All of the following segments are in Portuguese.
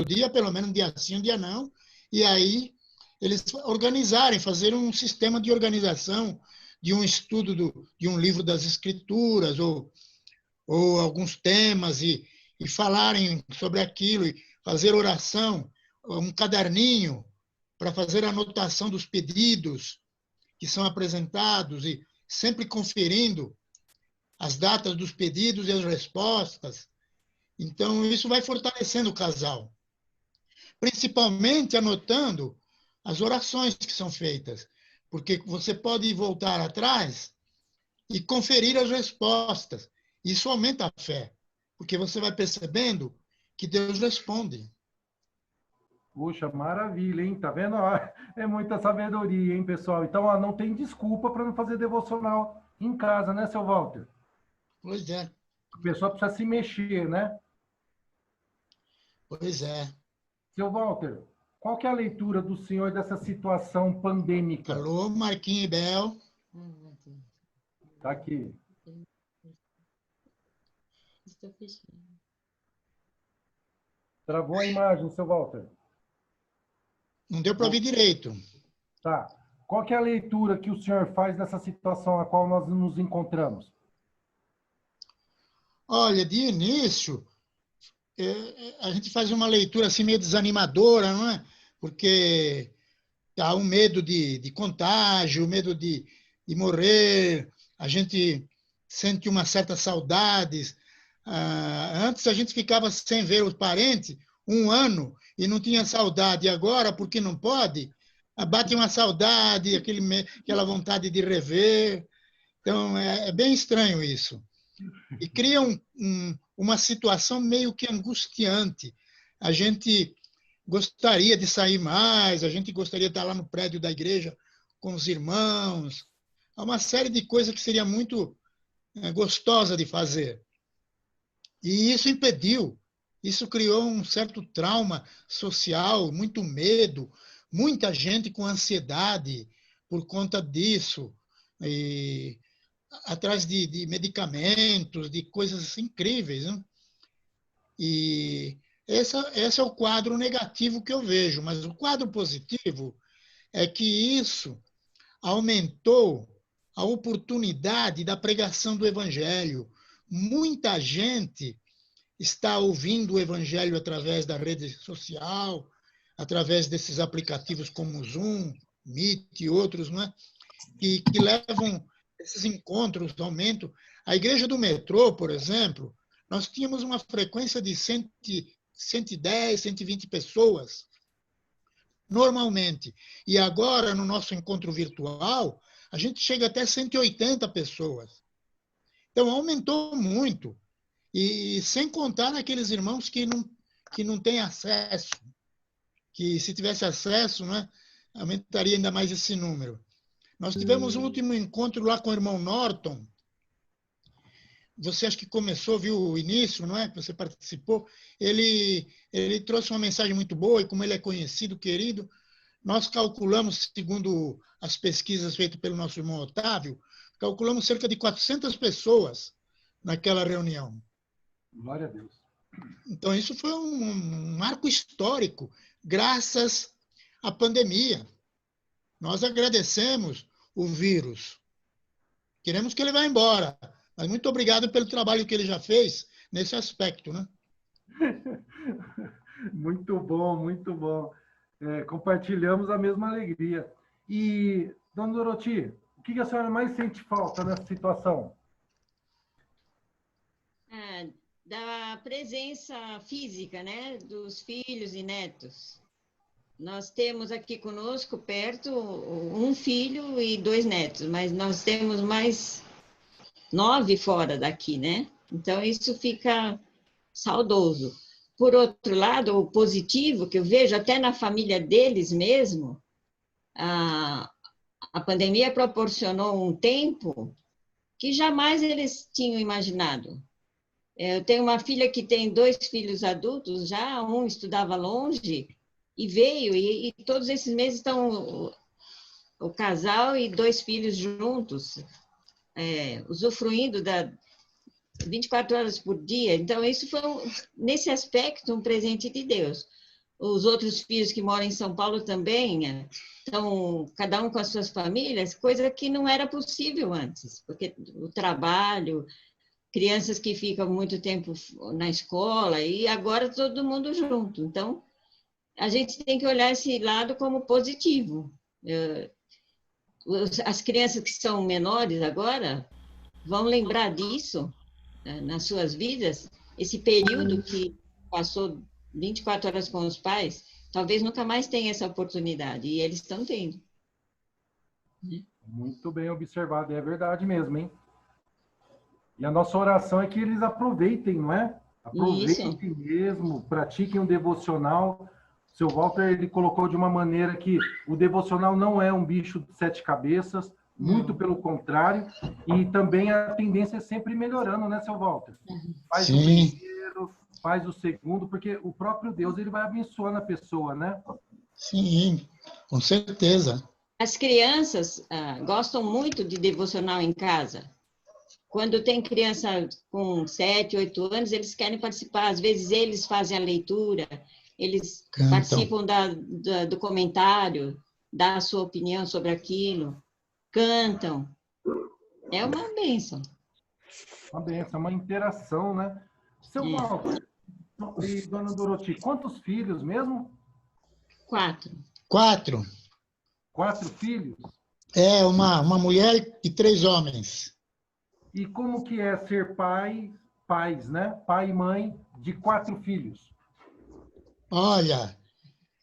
dia, pelo menos um dia sim, um dia não, e aí eles organizarem, fazer um sistema de organização de um estudo de um livro das Escrituras, ou alguns temas, e falarem sobre aquilo, e fazer oração, um caderninho para fazer a anotação dos pedidos que são apresentados, e sempre conferindo as datas dos pedidos e as respostas. Então, isso vai fortalecendo o casal, principalmente anotando as orações que são feitas, porque você pode voltar atrás e conferir as respostas. Isso aumenta a fé, porque você vai percebendo que Deus responde. Puxa, maravilha, hein? Tá vendo? É muita sabedoria, hein, pessoal? Então, não tem desculpa para não fazer devocional em casa, né, seu Walter? Pois é, O pessoal precisa se mexer, né? pois é. Seu Walter, qual que é a leitura do senhor dessa situação pandêmica? Alô, Marquinhos e Bel. Tá aqui. Travou a imagem, seu Walter. Não deu para ouvir direito. Tá. Qual que é a leitura que o senhor faz dessa situação a qual nós nos encontramos? Olha, de início, a gente faz uma leitura assim meio desanimadora, não é? Porque há um medo de contágio, medo de morrer, a gente sente uma certa saudade. Antes a gente ficava sem ver os parentes um ano e não tinha saudade. Agora, porque não pode, bate uma saudade, aquela vontade de rever. Então, é bem estranho isso. E cria uma situação meio que angustiante. A gente gostaria de sair mais, a gente gostaria de estar lá no prédio da igreja com os irmãos. Há uma série de coisas que seria muito gostosa de fazer. E isso impediu, isso criou um certo trauma social, muito medo, muita gente com ansiedade por conta disso, e atrás de medicamentos, de coisas incríveis. Né? E esse é o quadro negativo que eu vejo, mas o quadro positivo é que isso aumentou a oportunidade da pregação do evangelho. Muita gente está ouvindo o evangelho através da rede social, através desses aplicativos como o Zoom, Meet e outros, não é? que levam esses encontros, aumento. A igreja do metrô, por exemplo, nós tínhamos uma frequência de 110, 120 pessoas, normalmente. E agora, no nosso encontro virtual, a gente chega até 180 pessoas. Então, aumentou muito. E sem contar naqueles irmãos que não têm acesso, que se tivesse acesso, né, aumentaria ainda mais esse número. Nós tivemos um último encontro lá com o irmão Norton. Você acha que começou, viu o início, não é? Você participou. Ele trouxe uma mensagem muito boa e como ele é conhecido, querido, nós calculamos, segundo as pesquisas feitas pelo nosso irmão Otávio, calculamos cerca de 400 pessoas naquela reunião. Glória a Deus. Então, isso foi um marco histórico, graças à pandemia. Nós agradecemos o vírus. Queremos que ele vá embora, mas muito obrigado pelo trabalho que ele já fez nesse aspecto, né? Muito bom, muito bom. Compartilhamos a mesma alegria. E, dona Doroti, o que a senhora mais sente falta nessa situação? Da presença física, né, dos filhos e netos. Nós temos aqui conosco, perto, um filho e 2 netos, mas nós temos mais 9 fora daqui, né? Então, isso fica saudoso. Por outro lado, o positivo que eu vejo, até na família deles mesmo, a pandemia proporcionou um tempo que jamais eles tinham imaginado. Eu tenho uma filha que tem 2 filhos adultos já, um estudava longe e veio, e todos esses meses estão o casal e 2 filhos juntos, usufruindo da 24 horas por dia. Então, isso foi, nesse aspecto, um presente de Deus. os outros filhos que moram em São Paulo também estão, cada um com as suas famílias, coisa que não era possível antes, porque o trabalho, crianças que ficam muito tempo na escola, e agora todo mundo junto. Então, a gente tem que olhar esse lado como positivo. As crianças que são menores agora vão lembrar disso, né, nas suas vidas, esse período que passou 24 horas com os pais, talvez nunca mais tenha essa oportunidade, e eles estão tendo. Muito bem observado, é verdade mesmo, hein? E a nossa oração é que eles aproveitem, não é? Aproveitem Isso. mesmo, pratiquem um devocional. O seu Walter, ele colocou de uma maneira que o devocional não é um bicho de 7 cabeças, muito pelo contrário, e também a tendência é sempre melhorando, né, seu Walter? Faz o primeiro, faz o segundo, porque o próprio Deus, ele vai abençoando a pessoa, né? Sim, com certeza. As crianças gostam muito de devocional em casa. Quando tem criança com 7, 8 anos, eles querem participar. Às vezes, eles fazem a leitura, eles participam do comentário, dão a sua opinião sobre aquilo, cantam. É uma bênção. Uma bênção, uma interação, né? Seu Walter e dona Doroti, quantos filhos mesmo? 4. 4. 4 filhos? É, uma mulher e 3 homens. E como que é ser pais, né? Pai e mãe de 4 filhos? Olha,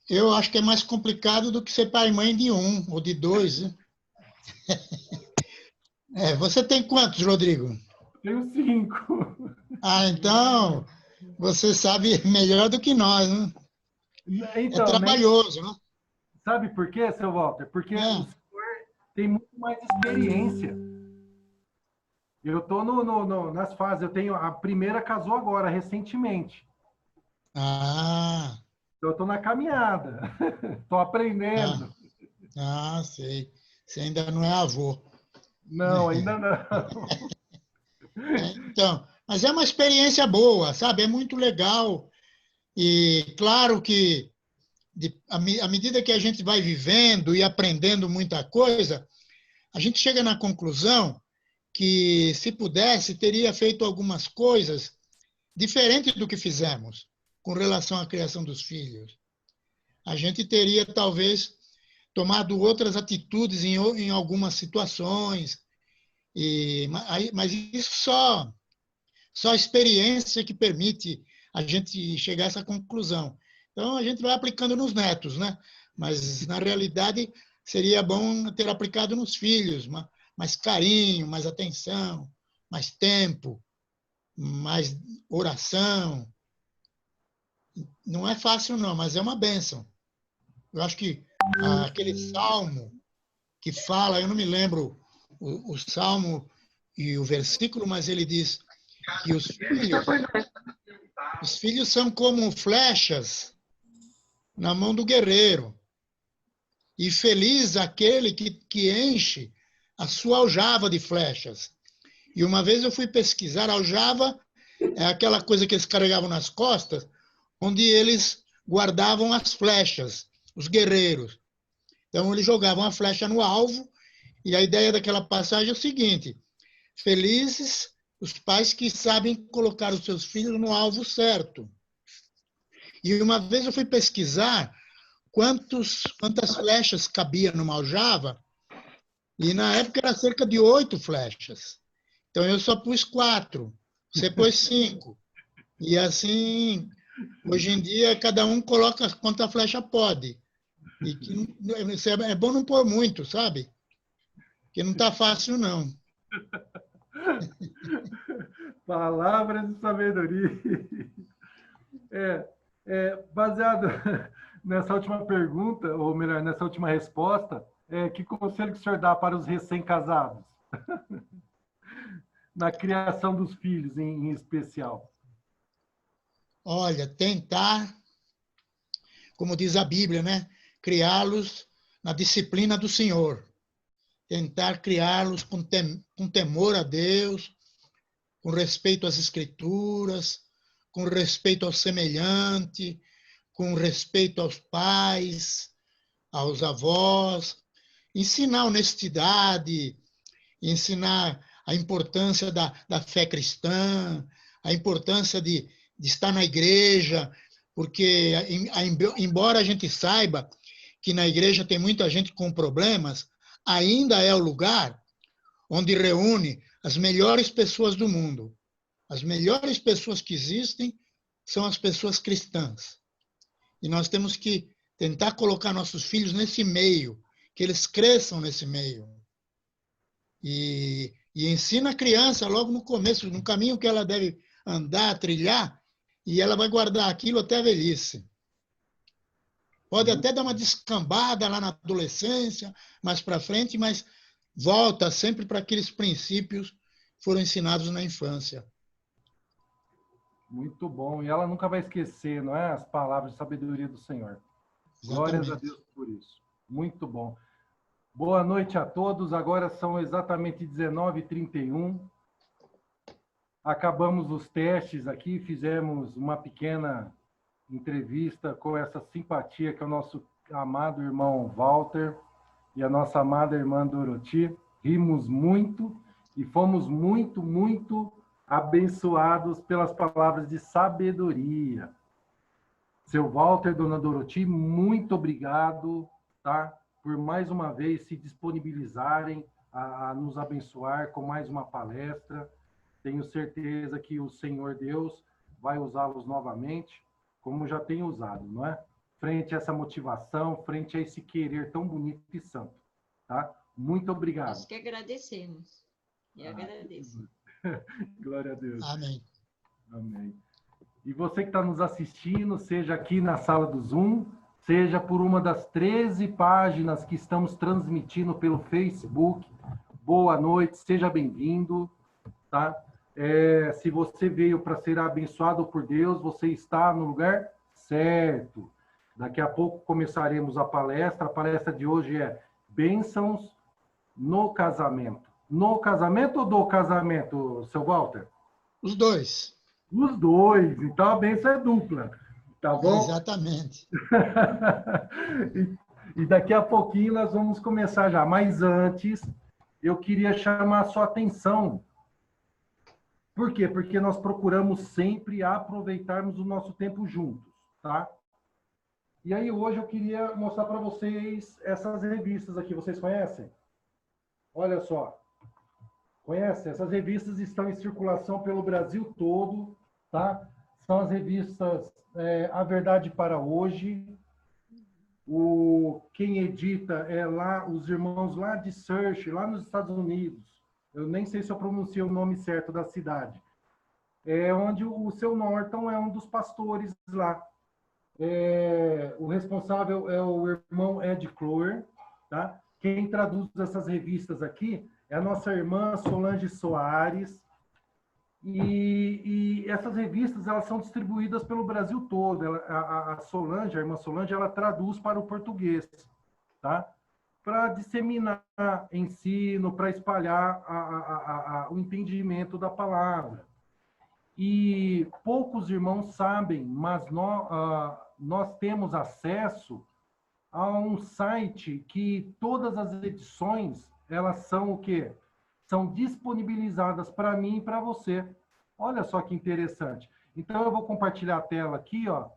eu acho que é mais complicado do que ser pai e mãe de 1 ou de 2. Né? Você tem quantos, Rodrigo? Tenho 5. Ah, então você sabe melhor do que nós, né? É Então, trabalhoso, né? Sabe por quê, seu Walter? Porque o senhor tem muito mais experiência. Eu estou nas fases. A primeira casou agora, recentemente. Ah. Então, eu estou na caminhada. Estou aprendendo. Sei. Você ainda não é avô. Não, ainda não. Então, mas é uma experiência boa, sabe? É muito legal. E claro que à medida que a gente vai vivendo e aprendendo muita coisa, a gente chega na conclusão que, se pudesse, teria feito algumas coisas diferentes do que fizemos com relação à criação dos filhos. A gente teria, talvez, tomado outras atitudes em algumas situações, mas isso só a experiência que permite a gente chegar a essa conclusão. Então, a gente vai aplicando nos netos, né? Mas, na realidade, seria bom ter aplicado nos filhos, mais carinho, mais atenção, mais tempo, mais oração. Não é fácil, não, mas é uma bênção. Eu acho que aquele salmo que fala, eu não me lembro o salmo e o versículo, mas ele diz que os filhos são como flechas na mão do guerreiro. E feliz aquele que enche a sua aljava de flechas. E uma vez eu fui pesquisar, aljava é aquela coisa que eles carregavam nas costas, onde eles guardavam as flechas, os guerreiros. Então, eles jogavam a flecha no alvo, e a ideia daquela passagem é o seguinte: felizes os pais que sabem colocar os seus filhos no alvo certo. E uma vez eu fui pesquisar quantas flechas cabia numa aljava, e na época era cerca de 8 flechas. Então eu só pus 4, você pôs 5. E assim, hoje em dia, cada um coloca quanta flecha pode. E é bom não pôr muito, sabe? Porque não está fácil, não. Palavras de sabedoria. Baseado nessa última pergunta, ou melhor, nessa última resposta, que conselho que o senhor dá para os recém-casados? Na criação dos filhos, em especial. Olha, tentar, como diz a Bíblia, né? Criá-los na disciplina do Senhor. Tentar criá-los com temor a Deus, com respeito às Escrituras, com respeito ao semelhante, com respeito aos pais, aos avós, ensinar honestidade, ensinar a importância da fé cristã, a importância de estar na igreja, porque, embora a gente saiba que na igreja tem muita gente com problemas, ainda é o lugar onde reúne as melhores pessoas do mundo. As melhores pessoas que existem são as pessoas cristãs. E nós temos que tentar colocar nossos filhos nesse meio, que eles cresçam nesse meio. E ensina a criança logo no começo, no caminho que ela deve andar, trilhar, e ela vai guardar aquilo até a velhice. Pode até dar uma descambada lá na adolescência, mais para frente, mas volta sempre para aqueles princípios que foram ensinados na infância. Muito bom. E ela nunca vai esquecer, não é? As palavras de sabedoria do Senhor. Glórias a Deus por isso. Muito bom. Boa noite a todos. Agora são exatamente 19h31. Acabamos os testes aqui, fizemos uma pequena entrevista com essa simpatia que é o nosso amado irmão Walter e a nossa amada irmã Doroti. Rimos muito e fomos muito, muito abençoados pelas palavras de sabedoria. Seu Walter, dona Doroti, muito obrigado, tá? Por mais uma vez se disponibilizarem a nos abençoar com mais uma palestra. Tenho certeza que o Senhor Deus vai usá-los novamente, como já tem usado, não é? Frente a essa motivação, frente a esse querer tão bonito e santo, tá? Muito obrigado. Nós que agradecemos. Eu agradeço. Glória a Deus. Amém. Amém. E você que está nos assistindo, seja aqui na sala do Zoom, seja por uma das 13 páginas que estamos transmitindo pelo Facebook, boa noite, seja bem-vindo, tá? Se você veio para ser abençoado por Deus, você está no lugar certo. Daqui a pouco começaremos a palestra. A palestra de hoje é Bênçãos no Casamento. No casamento ou do casamento, seu Walter? Os dois. Os dois. Então a bênção é dupla. Tá bom? Exatamente. E daqui a pouquinho nós vamos começar já. Mas antes, eu queria chamar a sua atenção. Por quê? Porque nós procuramos sempre aproveitarmos o nosso tempo juntos, tá? E aí hoje eu queria mostrar para vocês essas revistas aqui. Vocês conhecem? Olha só. Conhece? Essas revistas estão em circulação pelo Brasil todo, tá? São as revistas A Verdade para Hoje. Quem edita é lá os irmãos lá de Search, lá nos Estados Unidos. Eu nem sei se eu pronunciei o nome certo da cidade. É onde o seu Norton é um dos pastores lá. O responsável é o irmão Ed Cloer, tá? Quem traduz essas revistas aqui é a nossa irmã Solange Soares. E essas revistas elas são distribuídas pelo Brasil todo. A Solange, a irmã Solange, ela traduz para o português, tá? Para disseminar ensino, para espalhar o entendimento da palavra. E poucos irmãos sabem, mas nós temos acesso a um site que todas as edições, elas são o quê? São disponibilizadas para mim e para você. Olha só que interessante. Então, eu vou compartilhar a tela aqui, ó.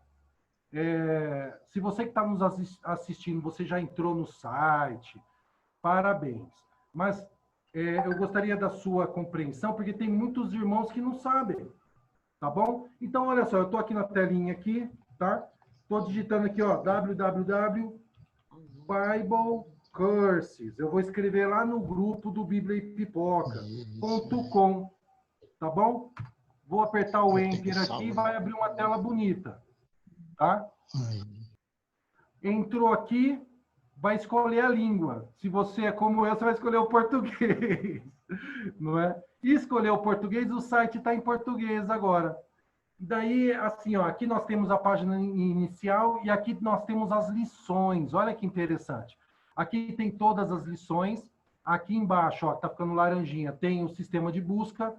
Se você que está nos assistindo, você já entrou no site, parabéns. Mas eu gostaria da sua compreensão, porque tem muitos irmãos que não sabem, tá bom? Então, olha só, eu estou aqui na telinha aqui, tá? Estou digitando aqui, ó, www.biblecurses. Eu vou escrever lá no grupo do Bíblia e Pipoca.com, tá bom? Vou apertar o Enter aqui e vai abrir uma tela bonita. Tá? Entrou aqui, vai escolher a língua. Se você é como eu, você vai escolher o português. Não é? E escolher o português, o site está em português agora. Daí, assim, ó, aqui nós temos a página inicial e aqui nós temos as lições. Olha que interessante. Aqui tem todas as lições. Aqui embaixo, ó, tá ficando laranjinha, tem o sistema de busca.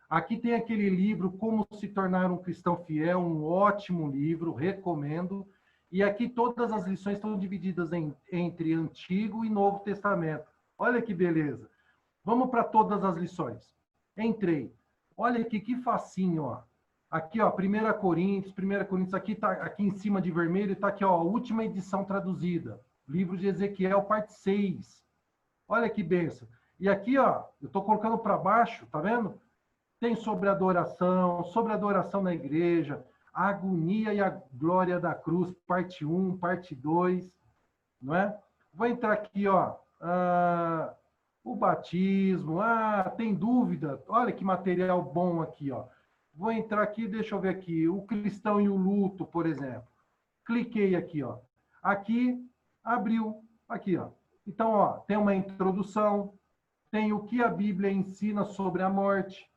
Aqui tem aquele livro, Como se tornar um cristão fiel, um ótimo livro, recomendo. E aqui todas as lições estão divididas entre Antigo e Novo Testamento. Olha que beleza. Vamos para todas as lições. Entrei. Olha aqui que facinho, ó. Aqui, ó, 1 Coríntios, aqui tá aqui em cima de vermelho, está aqui, ó, a última edição traduzida. Livro de Ezequiel, parte 6. Olha que benção. E aqui, ó, eu estou colocando para baixo, tá vendo? Tem sobre adoração na igreja, a agonia e a glória da cruz, parte 1, parte 2, não é? Vou entrar aqui, ó, o batismo, tem dúvida? Olha que material bom aqui, ó. Vou entrar aqui, deixa eu ver aqui, o cristão e o luto, por exemplo. Cliquei aqui, ó. Aqui, abriu, aqui, ó. Então, ó, tem uma introdução, tem o que a Bíblia ensina sobre a morte,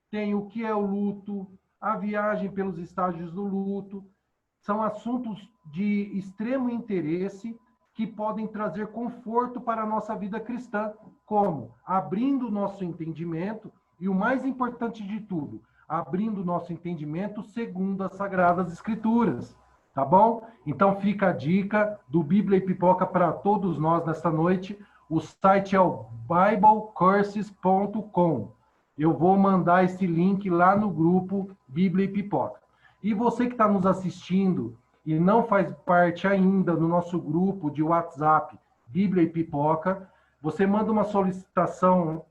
tem o que é o luto, a viagem pelos estágios do luto. São assuntos de extremo interesse que podem trazer conforto para a nossa vida cristã, como abrindo o nosso entendimento e, o mais importante de tudo, abrindo o nosso entendimento segundo as Sagradas Escrituras, tá bom? Então fica a dica do Bíblia e Pipoca para todos nós nesta noite. O site é o biblecourses.com. Eu vou mandar esse link lá no grupo Bíblia e Pipoca. E você que está nos assistindo e não faz parte ainda do nosso grupo de WhatsApp Bíblia e Pipoca, você manda uma solicitação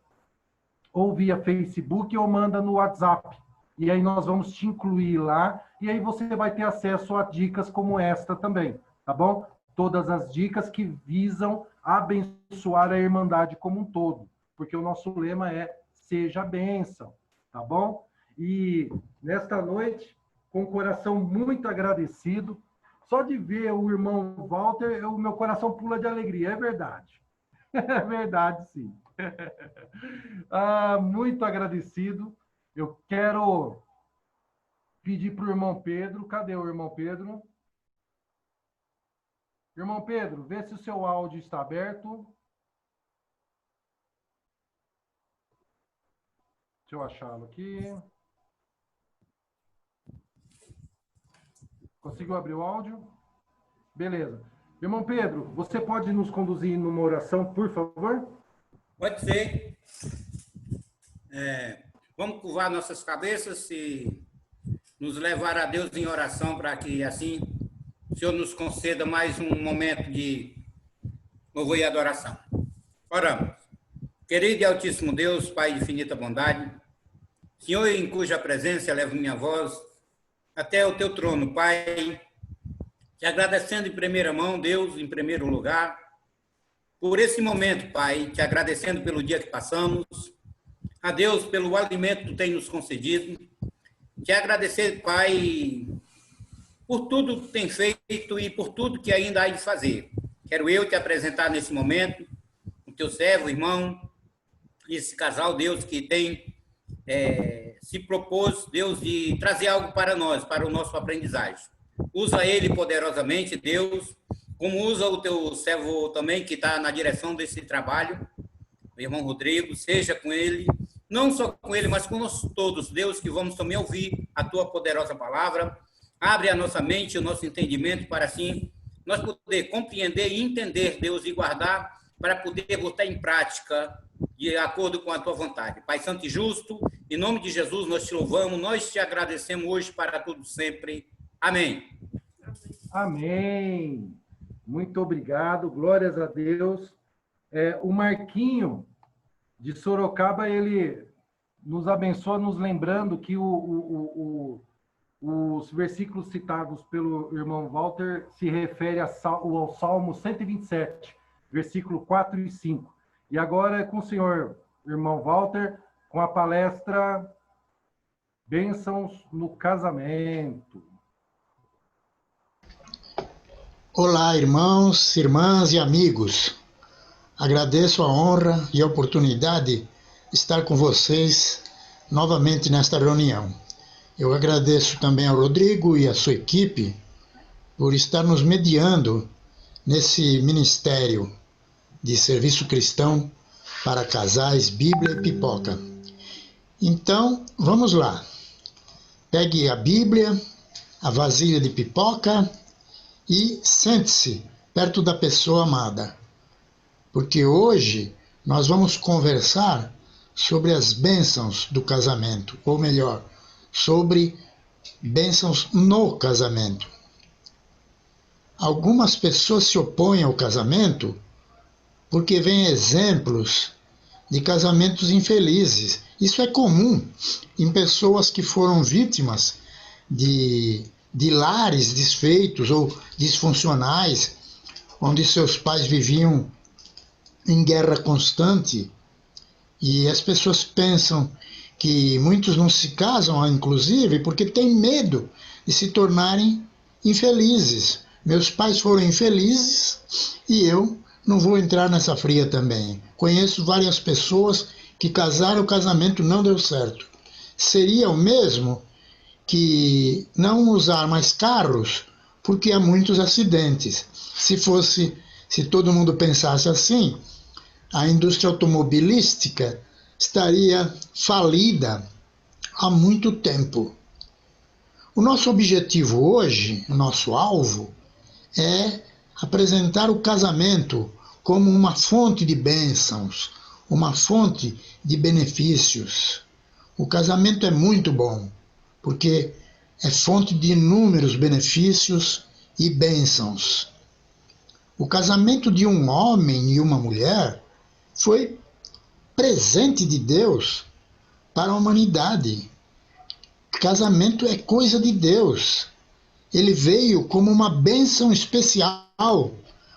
ou via Facebook ou manda no WhatsApp. E aí nós vamos te incluir lá, e aí você vai ter acesso a dicas como esta também, tá bom? Todas as dicas que visam abençoar a Irmandade como um todo, porque o nosso lema é seja bênção, tá bom? E nesta noite, com o coração muito agradecido, só de ver o irmão Walter, o meu coração pula de alegria, é verdade. É verdade, sim. Muito agradecido. Eu quero pedir para o irmão Pedro. Cadê o irmão Pedro? Irmão Pedro, vê se o seu áudio está aberto. Deixa eu achá-lo aqui. Conseguiu abrir o áudio? Beleza. Irmão Pedro, você pode nos conduzir numa oração, por favor? Pode ser. Vamos curvar nossas cabeças e nos levar a Deus em oração para que, assim, o Senhor nos conceda mais um momento de louvor e adoração. Oramos. Querido e altíssimo Deus, Pai de infinita bondade, Senhor, em cuja presença elevo minha voz até o teu trono, Pai, te agradecendo em primeira mão, Deus, em primeiro lugar, por esse momento, Pai, te agradecendo pelo dia que passamos, a Deus pelo alimento que tu tem nos concedido, te agradecer, Pai, por tudo que tem feito e por tudo que ainda há de fazer. Quero eu te apresentar nesse momento o teu servo, irmão, esse casal, Deus, que tem se propôs, Deus, de trazer algo para nós, para o nosso aprendizagem. Usa ele poderosamente, Deus, como usa o teu servo também, que está na direção desse trabalho, o irmão Rodrigo, seja com ele, não só com ele, mas com nós todos, Deus, que vamos também ouvir a tua poderosa palavra. Abre a nossa mente, o nosso entendimento, para assim nós poder compreender e entender, Deus, e guardar, para poder botar em prática de acordo com a tua vontade. Pai Santo e Justo, em nome de Jesus, nós te louvamos, nós te agradecemos hoje para tudo sempre. Amém. Amém. Muito obrigado, glórias a Deus. O Marquinho, de Sorocaba, ele nos abençoa, nos lembrando que os versículos citados pelo irmão Walter se refere ao Salmo 127, versículo 4 e 5. E agora é com o senhor, irmão Walter, com a palestra Bênçãos no Casamento. Olá, irmãos, irmãs e amigos. Agradeço a honra e a oportunidade de estar com vocês novamente nesta reunião. Eu agradeço também ao Rodrigo e à sua equipe por estar nos mediando nesse ministério de serviço cristão para casais, Bíblia e Pipoca. Então, vamos lá. Pegue a Bíblia, a vasilha de pipoca e sente-se perto da pessoa amada. Porque hoje nós vamos conversar sobre as bênçãos do casamento, ou melhor, sobre bênçãos no casamento. Algumas pessoas se opõem ao casamento porque veem exemplos de casamentos infelizes. Isso é comum em pessoas que foram vítimas de lares desfeitos ou disfuncionais, onde seus pais viviam em guerra constante, e as pessoas pensam que muitos não se casam, inclusive, porque têm medo de se tornarem infelizes. Meus pais foram infelizes e eu não vou entrar nessa fria também. Conheço várias pessoas que casaram, o casamento não deu certo. Seria o mesmo que não usar mais carros, porque há muitos acidentes. Se todo mundo pensasse assim, a indústria automobilística estaria falida há muito tempo. O nosso objetivo hoje, o nosso alvo, é apresentar o casamento como uma fonte de bênçãos, uma fonte de benefícios. O casamento é muito bom, porque é fonte de inúmeros benefícios e bênçãos. O casamento de um homem e uma mulher foi presente de Deus para a humanidade. Casamento é coisa de Deus. Ele veio como uma bênção especial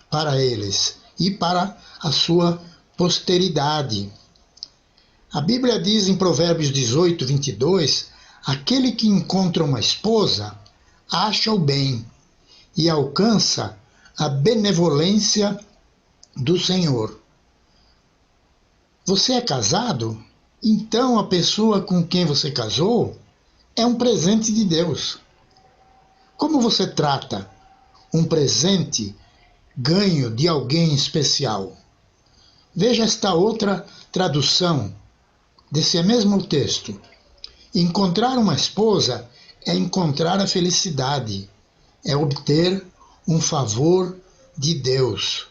para eles e para a sua posteridade. A Bíblia diz em Provérbios 18, 22, aquele que encontra uma esposa acha o bem e alcança a benevolência do Senhor. Você é casado? Então a pessoa com quem você casou é um presente de Deus. Como você trata um presente ganho de alguém especial? Veja esta outra tradução desse mesmo texto. Encontrar uma esposa é encontrar a felicidade, é obter um favor de Deus.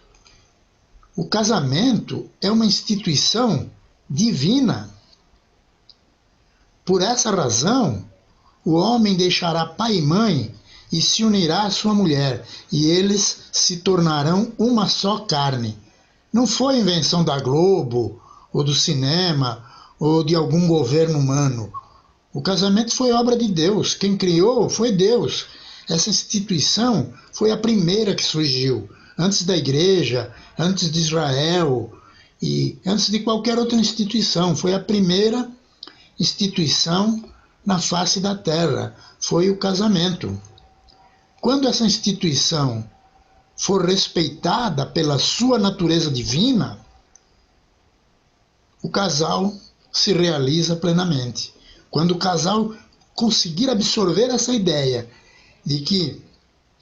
O casamento é uma instituição divina. Por essa razão, o homem deixará pai e mãe e se unirá à sua mulher, e eles se tornarão uma só carne. Não foi invenção da Globo, ou do cinema, ou de algum governo humano. O casamento foi obra de Deus. Quem criou foi Deus. Essa instituição foi a primeira que surgiu, antes da igreja, antes de Israel e antes de qualquer outra instituição. Foi a primeira instituição na face da terra. Foi o casamento. Quando essa instituição for respeitada pela sua natureza divina, o casal se realiza plenamente. Quando o casal conseguir absorver essa ideia de que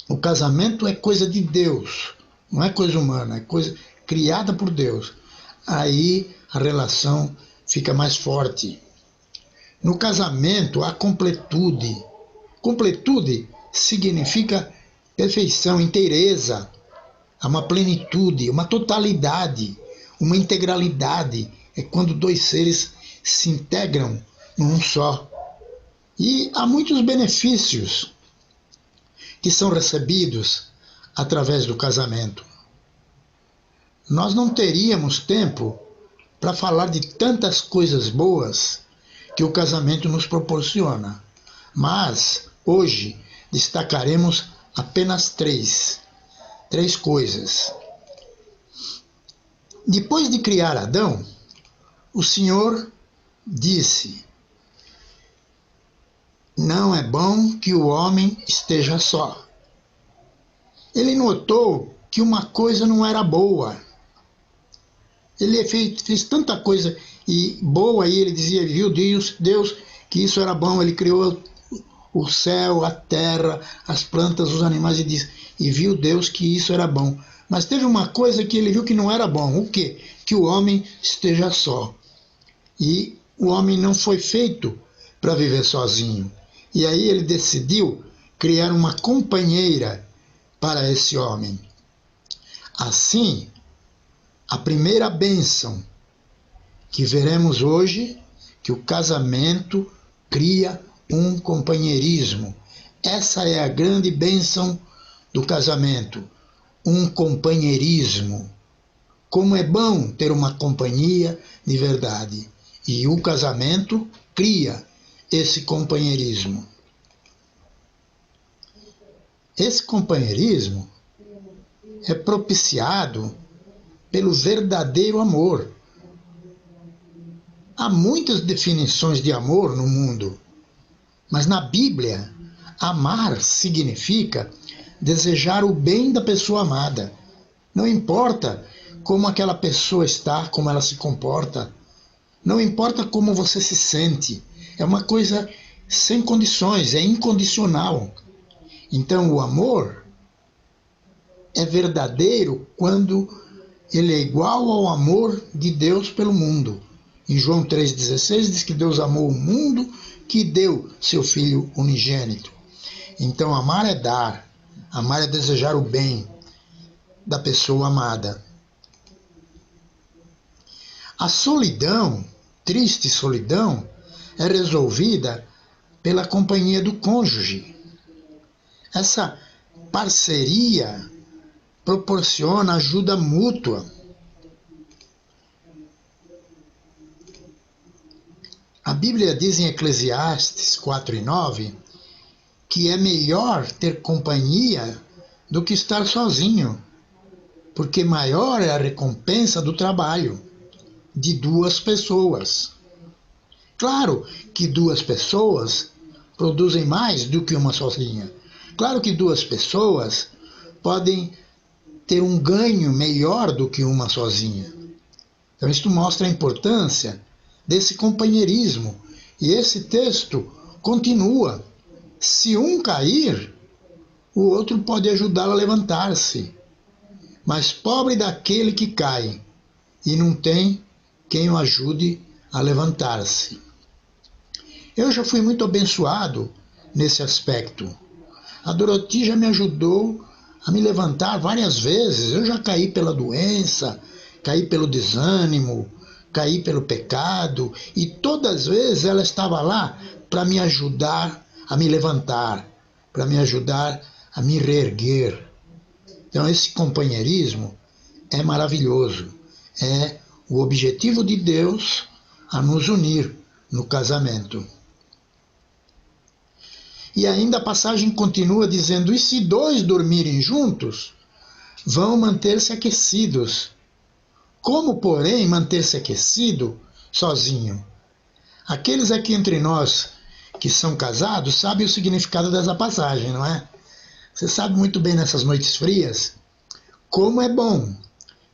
o casamento é coisa de Deus, não é coisa humana, é coisa criada por Deus, aí a relação fica mais forte. No casamento há completude. Completude significa perfeição, inteireza, há uma plenitude, uma totalidade, uma integralidade. É quando dois seres se integram num só. E há muitos benefícios que são recebidos através do casamento. Nós não teríamos tempo para falar de tantas coisas boas que o casamento nos proporciona, mas hoje destacaremos apenas três coisas. Depois de criar Adão, o Senhor disse: não é bom que o homem esteja só. Ele notou que uma coisa não era boa. Ele fez tanta coisa boa e ele dizia, viu Deus que isso era bom. Ele criou o céu, a terra, as plantas, os animais e viu Deus que isso era bom. Mas teve uma coisa que ele viu que não era bom. O quê? Que o homem esteja só. E o homem não foi feito para viver sozinho. E aí ele decidiu criar uma companheira para esse homem. Assim, a primeira bênção que veremos hoje, que o casamento cria um companheirismo. Essa é a grande bênção do casamento, um companheirismo. Como é bom ter uma companhia de verdade. E o casamento cria esse companheirismo. Esse companheirismo é propiciado pelo verdadeiro amor. Há muitas definições de amor no mundo, mas na Bíblia, amar significa desejar o bem da pessoa amada. Não importa como aquela pessoa está, como ela se comporta, não importa como você se sente, é uma coisa sem condições, é incondicional. Então o amor é verdadeiro quando ele é igual ao amor de Deus pelo mundo. Em João 3,16 diz que Deus amou o mundo que deu seu Filho unigênito. Então amar é dar, amar é desejar o bem da pessoa amada. A solidão, triste solidão, é resolvida pela companhia do cônjuge. Essa parceria proporciona ajuda mútua. A Bíblia diz em Eclesiastes 4:9 que é melhor ter companhia do que estar sozinho, porque maior é a recompensa do trabalho de duas pessoas. Claro que duas pessoas produzem mais do que uma sozinha. Claro que duas pessoas podem ter um ganho melhor do que uma sozinha. Então, isto mostra a importância desse companheirismo. E esse texto continua. Se um cair, o outro pode ajudá-lo a levantar-se. Mas pobre daquele que cai e não tem quem o ajude a levantar-se. Eu já fui muito abençoado nesse aspecto. A Doroti já me ajudou a me levantar várias vezes. Eu já caí pela doença, caí pelo desânimo, caí pelo pecado, e todas as vezes ela estava lá para me ajudar a me levantar, para me ajudar a me reerguer. Então esse companheirismo é maravilhoso. É o objetivo de Deus a nos unir no casamento. E ainda a passagem continua dizendo: e se dois dormirem juntos, vão manter-se aquecidos. Como, porém, manter-se aquecido sozinho? Aqueles aqui entre nós que são casados sabem o significado dessa passagem, não é? Você sabe muito bem nessas noites frias como é bom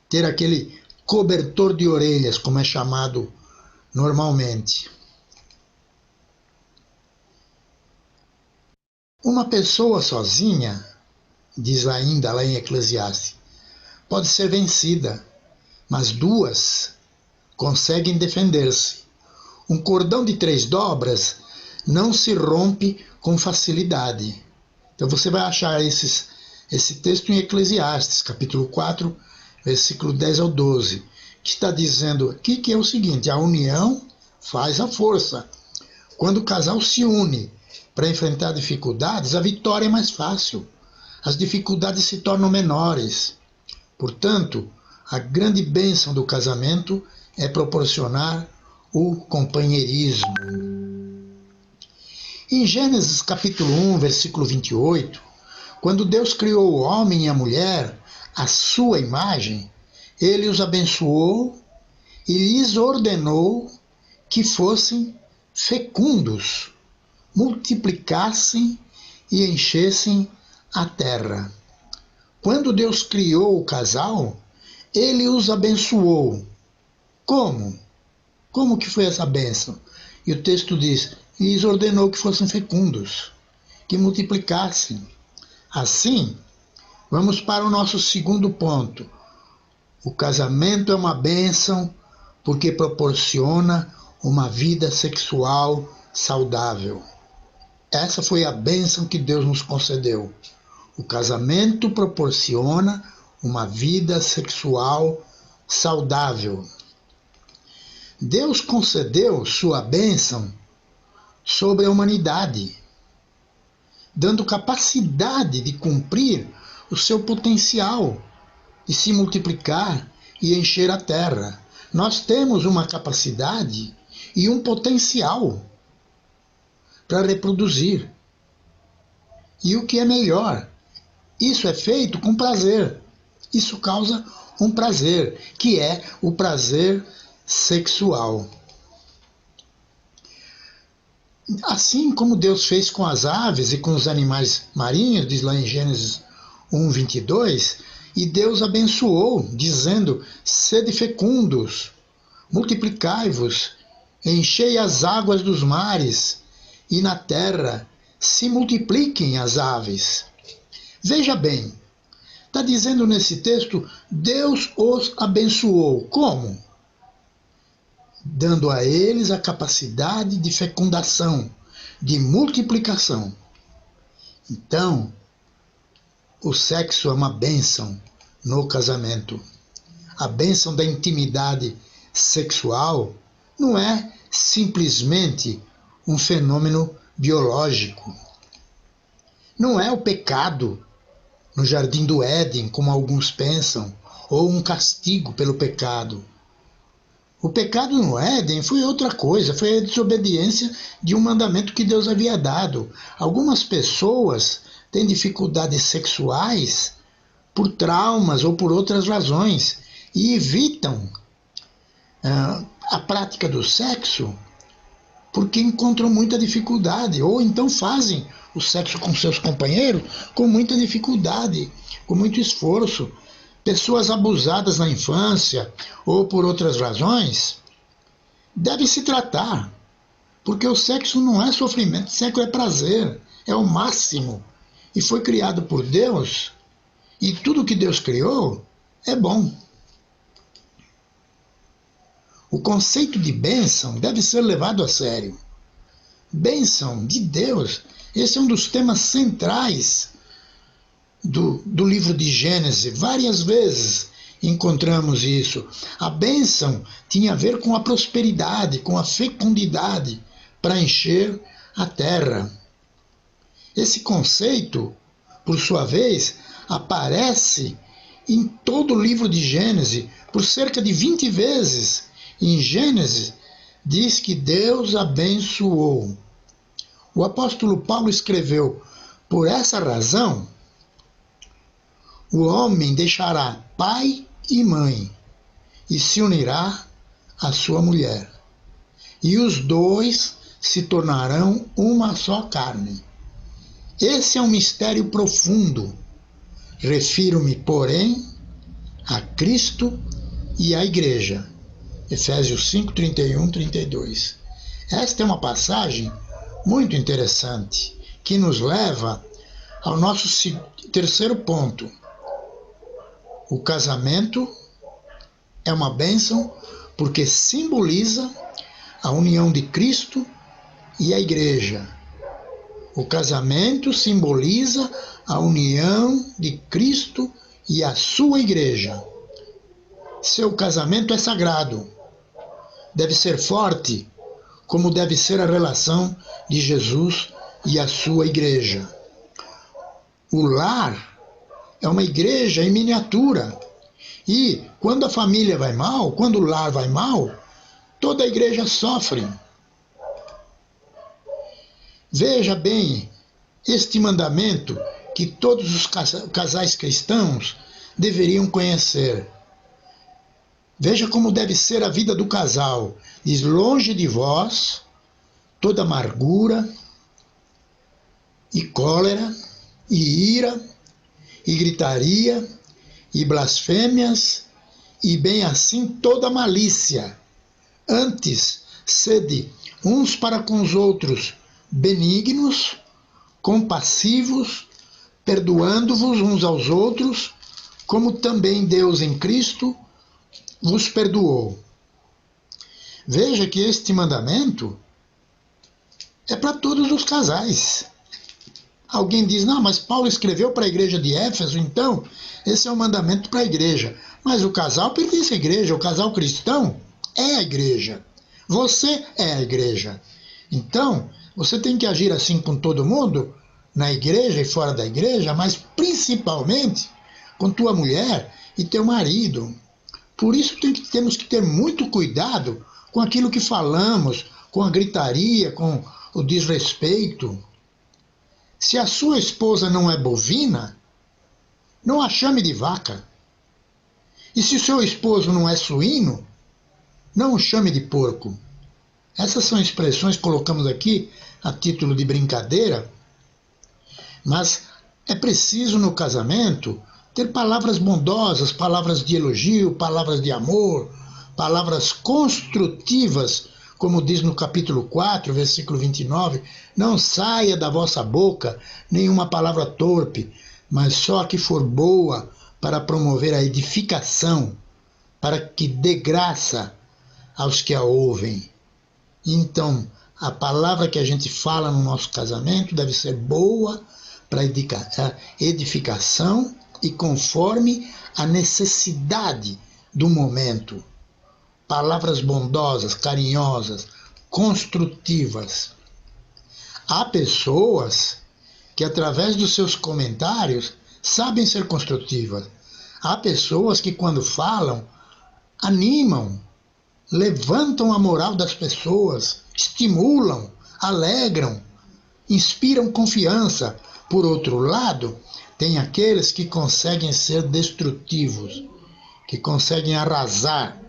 ter aquele cobertor de orelhas, como é chamado normalmente. Uma pessoa sozinha, diz ainda lá em Eclesiastes, pode ser vencida, mas duas conseguem defender-se. Um cordão de 3 dobras não se rompe com facilidade. Então você vai achar esse texto em Eclesiastes, capítulo 4, versículo 10 ao 12, que está dizendo aqui que é o seguinte: a união faz a força. Quando o casal se une para enfrentar dificuldades, a vitória é mais fácil. As dificuldades se tornam menores. Portanto, a grande bênção do casamento é proporcionar o companheirismo. Em Gênesis capítulo 1, versículo 28, quando Deus criou o homem e a mulher à sua imagem, ele os abençoou e lhes ordenou que fossem fecundos, multiplicassem e enchessem a terra. Quando Deus criou o casal, ele os abençoou. Como? Como que foi essa bênção? E o texto diz: lhes ordenou que fossem fecundos, que multiplicassem. Assim, vamos para o nosso segundo ponto. O casamento é uma bênção porque proporciona uma vida sexual saudável. Essa foi a bênção que Deus nos concedeu. O casamento proporciona uma vida sexual saudável. Deus concedeu sua bênção sobre a humanidade, dando capacidade de cumprir o seu potencial, de se multiplicar e encher a terra. Nós temos uma capacidade e um potencial para reproduzir. E o que é melhor, isso é feito com prazer. Isso causa um prazer, que é o prazer sexual. Assim como Deus fez com as aves e com os animais marinhos, diz lá em Gênesis 1:22, e Deus abençoou, dizendo: sede fecundos, multiplicai-vos, enchei as águas dos mares, e na terra se multipliquem as aves. Veja bem, está dizendo nesse texto, Deus os abençoou. Como? Dando a eles a capacidade de fecundação, de multiplicação. Então, o sexo é uma bênção no casamento. A bênção da intimidade sexual não é simplesmente um fenômeno biológico. Não é o pecado no jardim do Éden, como alguns pensam, ou um castigo pelo pecado. O pecado no Éden foi outra coisa, foi a desobediência de um mandamento que Deus havia dado. Algumas pessoas têm dificuldades sexuais por traumas ou por outras razões e evitam a prática do sexo porque encontram muita dificuldade, ou então fazem o sexo com seus companheiros com muita dificuldade, com muito esforço. Pessoas abusadas na infância ou por outras razões devem se tratar, porque o sexo não é sofrimento, o sexo é prazer, é o máximo, e foi criado por Deus, e tudo que Deus criou é bom. O conceito de bênção deve ser levado a sério. Bênção de Deus, esse é um dos temas centrais do livro de Gênesis. Várias vezes encontramos isso. A bênção tinha a ver com a prosperidade, com a fecundidade para encher a terra. Esse conceito, por sua vez, aparece em todo o livro de Gênesis, por cerca de 20 vezes. Em Gênesis, diz que Deus abençoou. O apóstolo Paulo escreveu: por essa razão, o homem deixará pai e mãe e se unirá à sua mulher, e os dois se tornarão uma só carne. Esse é um mistério profundo. Refiro-me, porém, a Cristo e à Igreja. Efésios 5, 31, 32. Esta é uma passagem muito interessante, que nos leva ao nosso terceiro ponto. O casamento é uma bênção porque simboliza a união de Cristo e a Igreja. O casamento simboliza a união de Cristo e a sua Igreja. Seu casamento é sagrado. Deve ser forte, como deve ser a relação de Jesus e a sua Igreja. O lar é uma igreja em miniatura. E quando a família vai mal, quando o lar vai mal, toda a igreja sofre. Veja bem este mandamento que todos os casais cristãos deveriam conhecer. Veja como deve ser a vida do casal. Diz: longe de vós toda amargura e cólera e ira e gritaria e blasfêmias e bem assim toda malícia. Antes, sede uns para com os outros benignos, compassivos, perdoando-vos uns aos outros, como também Deus em Cristo vos perdoou. Veja que este mandamento é para todos os casais. Alguém diz, não, mas Paulo escreveu para a igreja de Éfeso, então esse é o mandamento para a igreja. Mas o casal pertence à igreja, o casal cristão é a igreja. Você é a igreja. Então, você tem que agir assim com todo mundo, na igreja e fora da igreja, mas principalmente com tua mulher e teu marido. Por isso temos que ter muito cuidado com aquilo que falamos, com a gritaria, com o desrespeito. Se a sua esposa não é bovina, não a chame de vaca. E se o seu esposo não é suíno, não o chame de porco. Essas são expressões que colocamos aqui a título de brincadeira, mas é preciso no casamento ter palavras bondosas, palavras de elogio, palavras de amor, palavras construtivas, como diz no capítulo 4, versículo 29, não saia da vossa boca nenhuma palavra torpe, mas só a que for boa para promover a edificação, para que dê graça aos que a ouvem. Então, a palavra que a gente fala no nosso casamento deve ser boa para edificação e conforme a necessidade do momento. Palavras bondosas, carinhosas, construtivas. Há pessoas que, através dos seus comentários, sabem ser construtivas. Há pessoas que, quando falam, animam, levantam a moral das pessoas, estimulam, alegram, inspiram confiança. Por outro lado, tem aqueles que conseguem ser destrutivos, que conseguem arrasar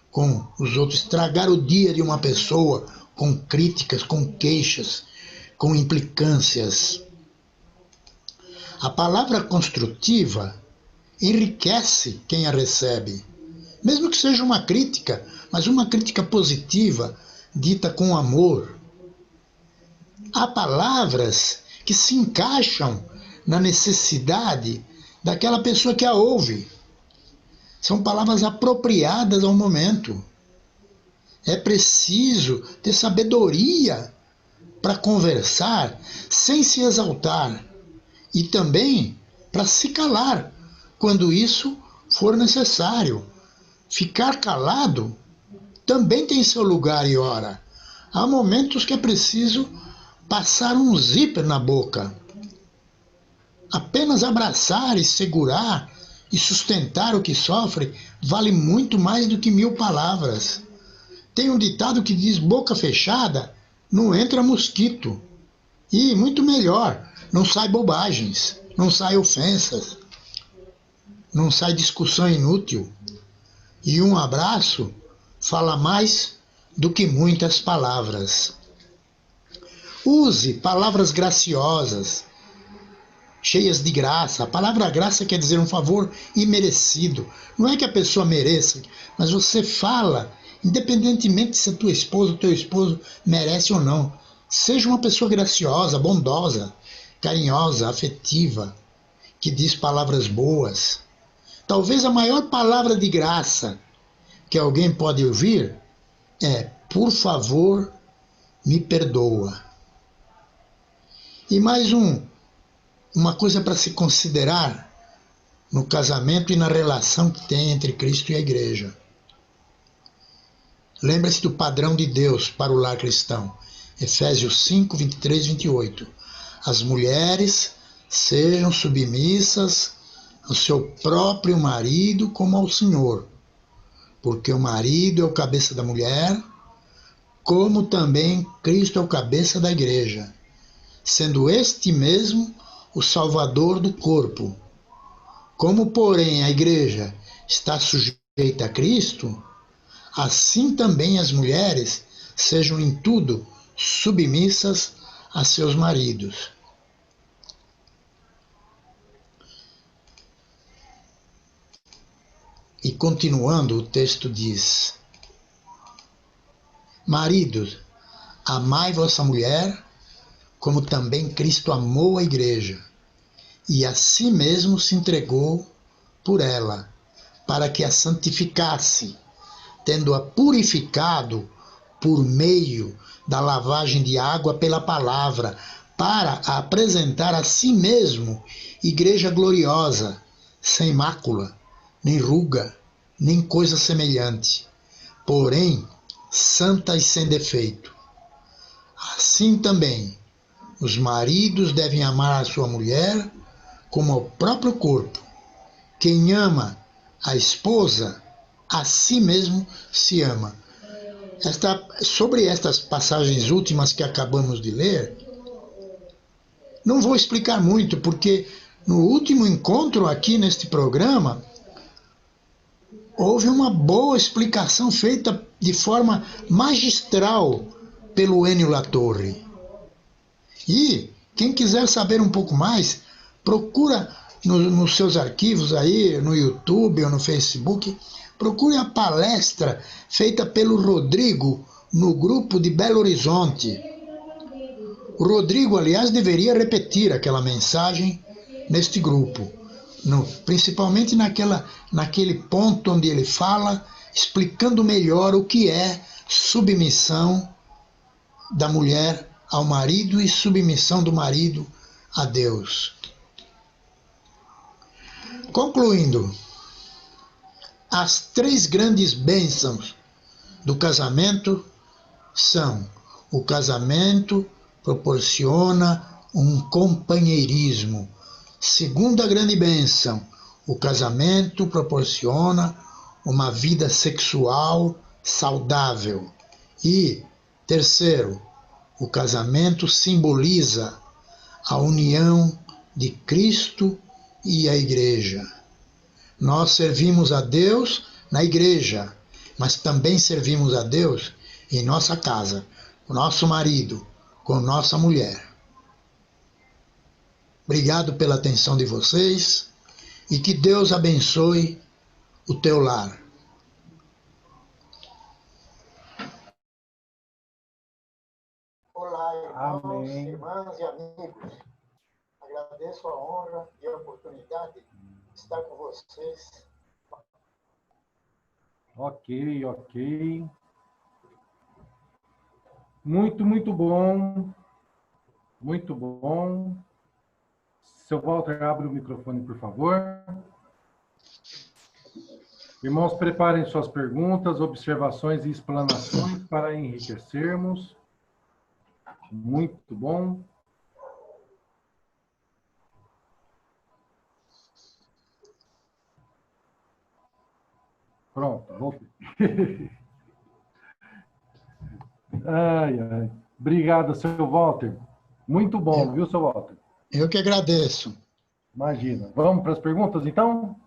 com os outros, estragar o dia de uma pessoa com críticas, com queixas, com implicâncias. A palavra construtiva enriquece quem a recebe, mesmo que seja uma crítica, mas uma crítica positiva, dita com amor. Há palavras que se encaixam na necessidade daquela pessoa que a ouve. São palavras apropriadas ao momento. É preciso ter sabedoria para conversar sem se exaltar e também para se calar quando isso for necessário. Ficar calado também tem seu lugar e hora. Há momentos que é preciso passar um zíper na boca. Apenas abraçar e segurar e sustentar o que sofre vale muito mais do que 1000 palavras. Tem um ditado que diz: boca fechada não entra mosquito. E, muito melhor, não sai bobagens, não sai ofensas, não sai discussão inútil. E um abraço fala mais do que muitas palavras. Use palavras graciosas, cheias de graça. A palavra graça quer dizer um favor imerecido. Não é que a pessoa mereça, mas você fala, independentemente se a tua esposa ou teu esposo merece ou não. Seja uma pessoa graciosa, bondosa, carinhosa, afetiva, que diz palavras boas. Talvez a maior palavra de graça que alguém pode ouvir é: por favor, me perdoa. E mais uma coisa para se considerar no casamento e na relação que tem entre Cristo e a igreja. Lembre-se do padrão de Deus para o lar cristão. Efésios 5, 23, 28. As mulheres sejam submissas ao seu próprio marido como ao Senhor, porque o marido é o cabeça da mulher, como também Cristo é o cabeça da igreja, sendo este mesmo o Salvador do corpo. Como, porém, a igreja está sujeita a Cristo, assim também as mulheres sejam em tudo submissas a seus maridos. E continuando, o texto diz: maridos, amai vossa mulher, como também Cristo amou a igreja, e a si mesmo se entregou por ela, para que a santificasse, tendo-a purificado por meio da lavagem de água pela palavra, para apresentar a si mesmo igreja gloriosa, sem mácula, nem ruga, nem coisa semelhante, porém santa e sem defeito. Assim também, os maridos devem amar a sua mulher como ao próprio corpo. Quem ama a esposa, a si mesmo se ama. Sobre estas passagens últimas que acabamos de ler, não vou explicar muito, porque no último encontro aqui neste programa, houve uma boa explicação feita de forma magistral pelo Ennio Latorre. E quem quiser saber um pouco mais, procura nos seus arquivos aí, no YouTube ou no Facebook, procure a palestra feita pelo Rodrigo no grupo de Belo Horizonte. O Rodrigo, aliás, deveria repetir aquela mensagem neste grupo, principalmente naquele ponto onde ele fala, explicando melhor o que é submissão da mulher ao marido e submissão do marido a Deus. Concluindo, as 3 grandes bênçãos do casamento são: o casamento proporciona um companheirismo. Segunda grande bênção, o casamento proporciona uma vida sexual saudável. E, terceiro, o casamento simboliza a união de Cristo e a Igreja. Nós servimos a Deus na igreja, mas também servimos a Deus em nossa casa, com nosso marido, com nossa mulher. Obrigado pela atenção de vocês e que Deus abençoe o teu lar. Olá, irmãos, Amém. irmãs e amigos. Agradeço a honra e a oportunidade de estar com vocês. Ok. Muito bom. Muito bom. Seu Walter, abre o microfone, por favor. Irmãos, preparem suas perguntas, observações e explanações para enriquecermos. Muito bom. Pronto, voltei. Ai. Obrigado, seu Walter. Muito bom, viu, seu Walter? Eu que agradeço. Imagina. Vamos para as perguntas, então?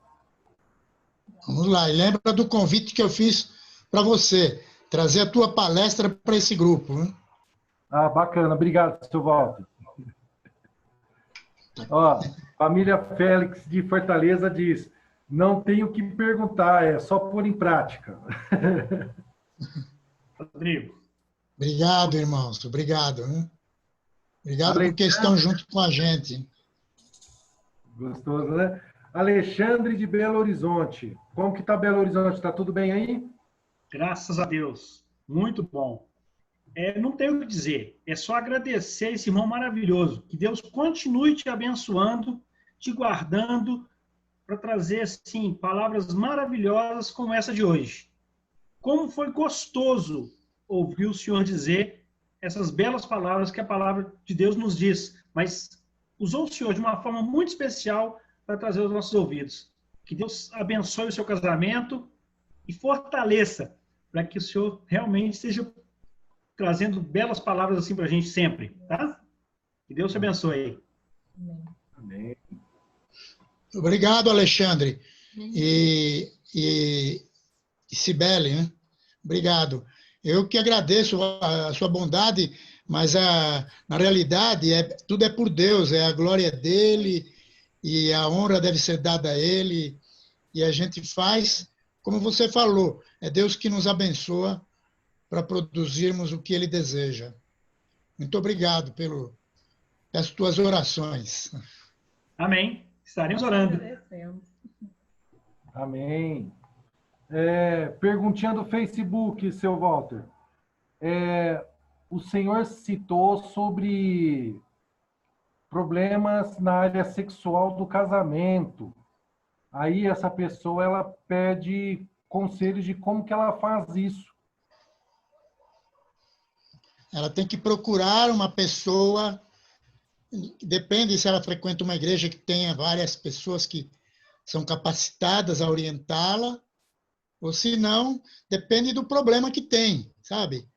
Vamos lá. E lembra do convite que eu fiz para você, trazer a tua palestra para esse grupo. Hein? Ah, bacana. Obrigado, seu Walter. Ó, família Félix de Fortaleza diz: não tenho o que perguntar, é só pôr em prática. Rodrigo. Obrigado, irmãos. Obrigado. Hein? Obrigado porque estão junto com a gente. Gostoso, né? Alexandre de Belo Horizonte. Como que está Belo Horizonte? Está tudo bem aí? Graças a Deus. Muito bom. Não tenho o que dizer. É só agradecer esse irmão maravilhoso. Que Deus continue te abençoando, te guardando, para trazer, assim, palavras maravilhosas como essa de hoje. Como foi gostoso ouvir o senhor dizer essas belas palavras que a palavra de Deus nos diz, mas usou o senhor de uma forma muito especial para trazer aos nossos ouvidos. Que Deus abençoe o seu casamento e fortaleça para que o senhor realmente esteja trazendo belas palavras assim para a gente sempre, tá? Que Deus te abençoe. Amém. Obrigado, Alexandre. E Cibele, né? Obrigado. Eu que agradeço a sua bondade, mas na realidade tudo é por Deus, é a glória dele e a honra deve ser dada a ele e a gente faz, como você falou, é Deus que nos abençoa para produzirmos o que ele deseja. Muito obrigado pelas tuas orações. Amém. Estaremos orando. Amém. Perguntinha do Facebook, seu Walter. O senhor citou sobre problemas na área sexual do casamento. Aí essa pessoa ela pede conselhos de como que ela faz isso. Ela tem que procurar uma pessoa, depende se ela frequenta uma igreja que tenha várias pessoas que são capacitadas a orientá-la, ou se não, depende do problema que tem, sabe?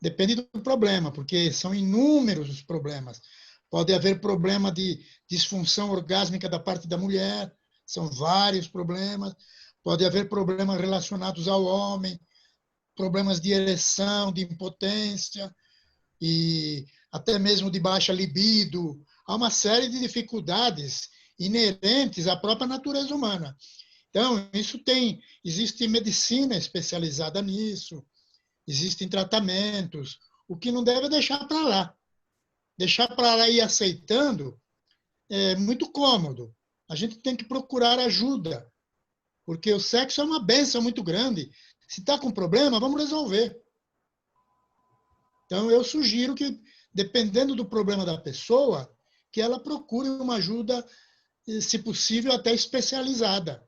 Depende do problema, porque são inúmeros os problemas. Pode haver problema de disfunção orgásmica da parte da mulher, são vários problemas. Pode haver problemas relacionados ao homem, problemas de ereção, de impotência, e até mesmo de baixa libido. Há uma série de dificuldades inerentes à própria natureza humana. Então, existe medicina especializada nisso, existem tratamentos. O que não deve é deixar para lá. Deixar para lá e ir aceitando é muito cômodo. A gente tem que procurar ajuda, porque o sexo é uma bênção muito grande. Se está com problema, vamos resolver. Então, eu sugiro que, dependendo do problema da pessoa, que ela procure uma ajuda, se possível, até especializada.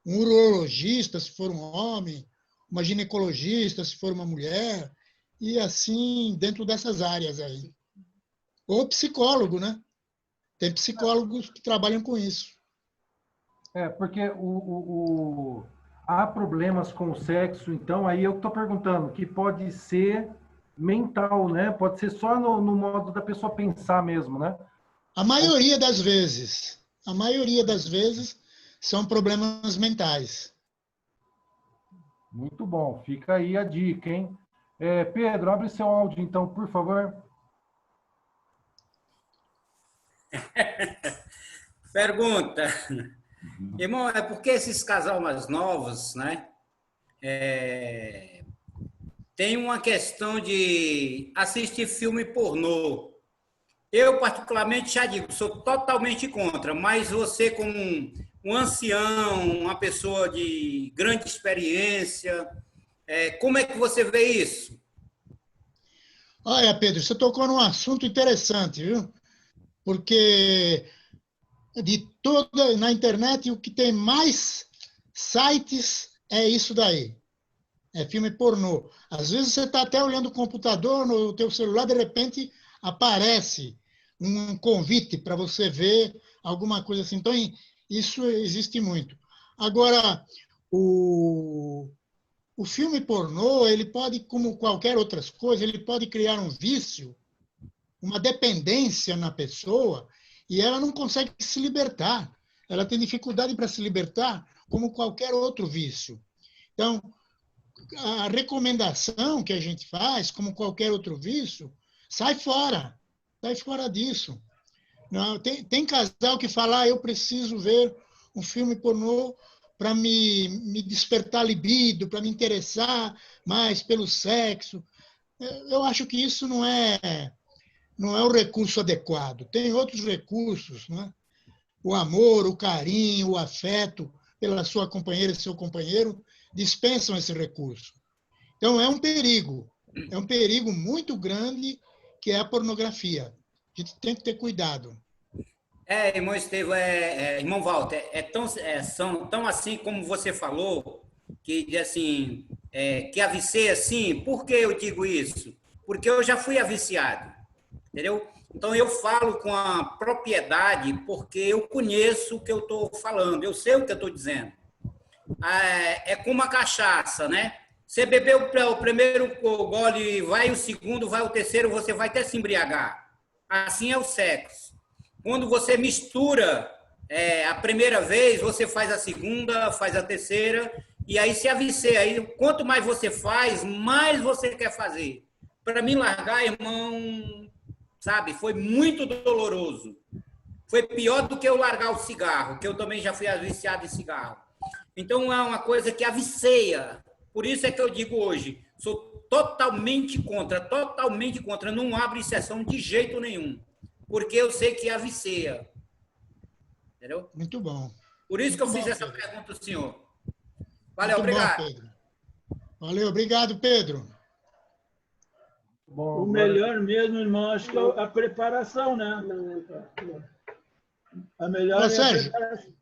Um urologista, se for um homem, uma ginecologista, se for uma mulher, e assim, dentro dessas áreas aí. Ou psicólogo, né? Tem psicólogos que trabalham com isso. Porque há problemas com o sexo, então aí eu estou perguntando que pode ser mental, né? Pode ser só no modo da pessoa pensar mesmo, né? A maioria das vezes são problemas mentais. Muito bom, fica aí a dica, hein? Pedro, abre seu áudio então, por favor. Pergunta. Irmão, é porque esses casal mais novos, né? Tem uma questão de assistir filme pornô. Eu, particularmente, já digo, sou totalmente contra, mas você, como um ancião, uma pessoa de grande experiência, como é que você vê isso? Olha, Pedro, você tocou num assunto interessante, viu? Porque na internet, o que tem mais sites é isso daí. É filme pornô. Às vezes você está até olhando o computador, no teu celular, de repente aparece um convite para você ver alguma coisa assim. Então, isso existe muito. Agora, o filme pornô, ele pode, como qualquer outra coisa, ele pode criar um vício, uma dependência na pessoa, e ela não consegue se libertar. Ela tem dificuldade para se libertar, como qualquer outro vício. Então, a recomendação que a gente faz, como qualquer outro vício, sai fora disso. Não, tem casal que fala, eu preciso ver um filme pornô para me despertar libido, para me interessar mais pelo sexo. Eu acho que isso não é o recurso adequado. Tem outros recursos, né? O amor, o carinho, o afeto pela sua companheira e seu companheiro dispensam esse recurso. Então, é um perigo muito grande que é a pornografia. A gente tem que ter cuidado. Irmão Estevão, irmão Walter, são tão assim como você falou, que assim, que a vicia, assim, por que eu digo isso? Porque eu já fui aviciado, entendeu? Então eu falo com a propriedade porque eu conheço o que eu estou falando, eu sei o que eu estou dizendo. É como a cachaça, né? Você bebeu o primeiro gole, vai o segundo, vai o terceiro, você vai até se embriagar. Assim é o sexo. Quando você mistura a primeira vez, você faz a segunda, faz a terceira, e aí se avicia. Aí, quanto mais você faz, mais você quer fazer. Para mim, largar, irmão, sabe, foi muito doloroso. Foi pior do que eu largar o cigarro, que eu também já fui viciado em cigarro. Então, é uma coisa que avicia. Por isso é que eu digo hoje, sou totalmente contra, não abro exceção de jeito nenhum. Porque eu sei que avicia. Entendeu? Muito bom. Por isso que eu fiz essa pergunta ao senhor. Valeu, obrigado. Bom, Pedro. Valeu, obrigado, Pedro. Bom, o melhor mesmo, irmão, acho que é a preparação, né? A melhor Mas, é a Sérgio, preparação.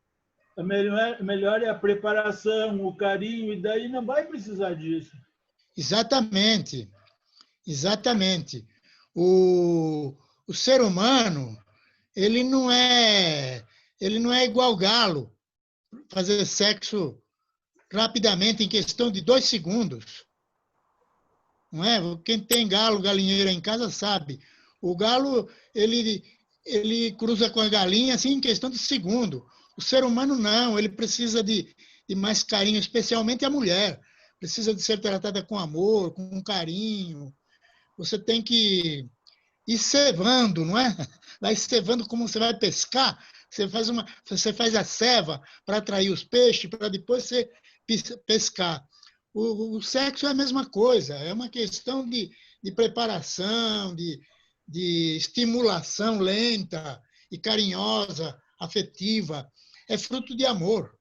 A melhor é a preparação, o carinho, e daí não vai precisar disso. exatamente, exatamente. O ser humano, ele não é igual galo, fazer sexo rapidamente, em questão de 2 segundos. Não é? Quem tem galo, galinheira em casa sabe. O galo, ele cruza com a galinha assim em questão de segundo. O ser humano não, ele precisa de mais carinho, especialmente a mulher. Precisa de ser tratada com amor, com carinho. Você tem que ir cevando, não é? Vai cevando como você vai pescar. Você faz a ceva para atrair os peixes, para depois você pescar. O sexo é a mesma coisa, é uma questão de preparação, de estimulação lenta e carinhosa, afetiva. É fruto de amor.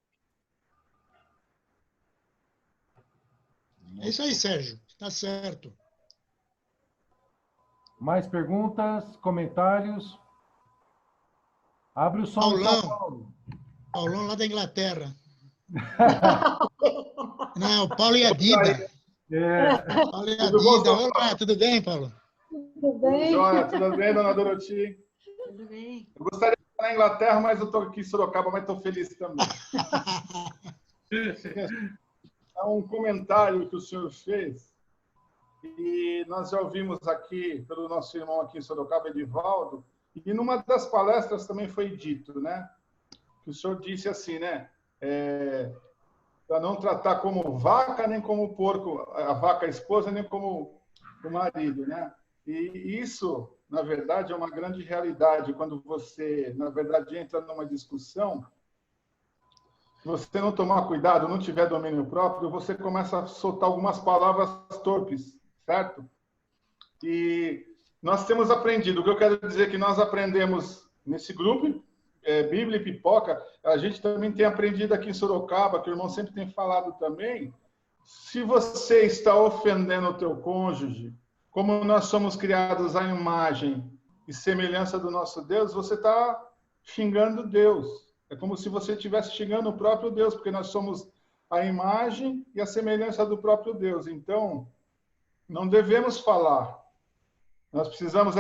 É isso aí, Sérgio. Está certo. Mais perguntas, comentários? Abre o som, então, Paulo. Paulão lá da Inglaterra. Não, Paulo e a Dida. Paulo e a Dida. Olá, tudo bem, Paulo? Tudo bem? Joia, tudo bem, dona Doroti? Tudo bem. Eu gostaria de estar na Inglaterra, mas eu estou aqui em Sorocaba, mas estou feliz também. É um comentário que o senhor fez, e nós já ouvimos aqui pelo nosso irmão aqui em Sorocaba, Edivaldo, e numa das palestras também foi dito, né? Que o senhor disse assim, né? Para não tratar como vaca, nem como porco, a vaca a esposa, nem como o marido, né? E isso, na verdade, é uma grande realidade. Quando você, na verdade, entra numa discussão, se você não tomar cuidado, não tiver domínio próprio, você começa a soltar algumas palavras torpes, certo? E nós temos aprendido. O que eu quero dizer é que nós aprendemos nesse grupo, Bíblia e Pipoca, a gente também tem aprendido aqui em Sorocaba, que o irmão sempre tem falado também, se você está ofendendo o teu cônjuge, como nós somos criados à imagem e semelhança do nosso Deus, você está xingando Deus. É como se você estivesse xingando o próprio Deus, porque nós somos a imagem e a semelhança do próprio Deus. Então, não devemos falar. Nós precisamos...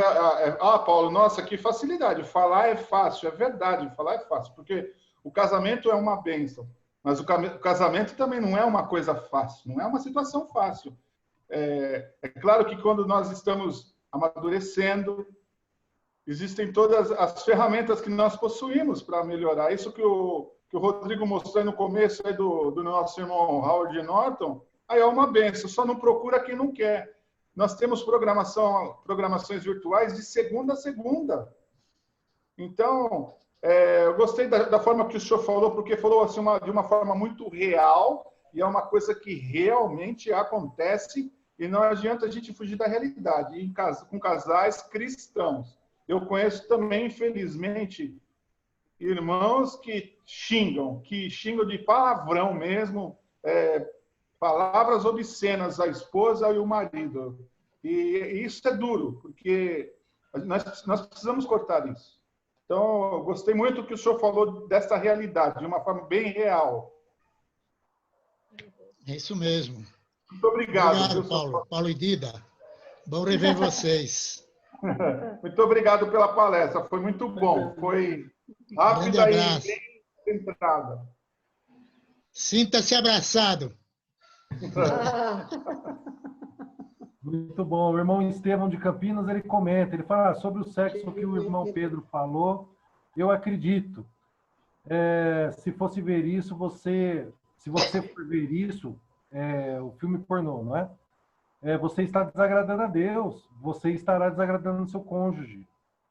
Paulo, nossa, que facilidade. Falar é fácil, é verdade, falar é fácil, porque o casamento é uma bênção, mas o casamento também não é uma coisa fácil, não é uma situação fácil. É claro que quando nós estamos amadurecendo, existem todas as ferramentas que nós possuímos para melhorar. Isso que o Rodrigo mostrou no começo aí do nosso irmão Howard Norton, aí é uma benção, só não procura quem não quer. Nós temos programações virtuais de segunda a segunda. Então, eu gostei da forma que o senhor falou, porque falou assim, de uma forma muito real, e é uma coisa que realmente acontece, e não adianta a gente fugir da realidade, com casais cristãos. Eu conheço também, infelizmente, irmãos que xingam de palavrão mesmo, palavras obscenas à esposa e ao marido. E isso é duro, porque nós precisamos cortar isso. Então, eu gostei muito que o senhor falou dessa realidade, de uma forma bem real. É isso mesmo. Muito obrigado. Obrigado, Paulo. Paulo e Dida. Bom rever vocês. Muito obrigado pela palestra. Foi muito bom. Foi rápida e bem centrada. Sinta-se abraçado. Muito bom. O irmão Estevão de Campinas, ele comenta, ele fala sobre o sexo que o irmão Pedro falou. Eu acredito. Se fosse ver isso, se você for ver isso, o filme pornô, não é? Você está desagradando a Deus, você estará desagradando o seu cônjuge,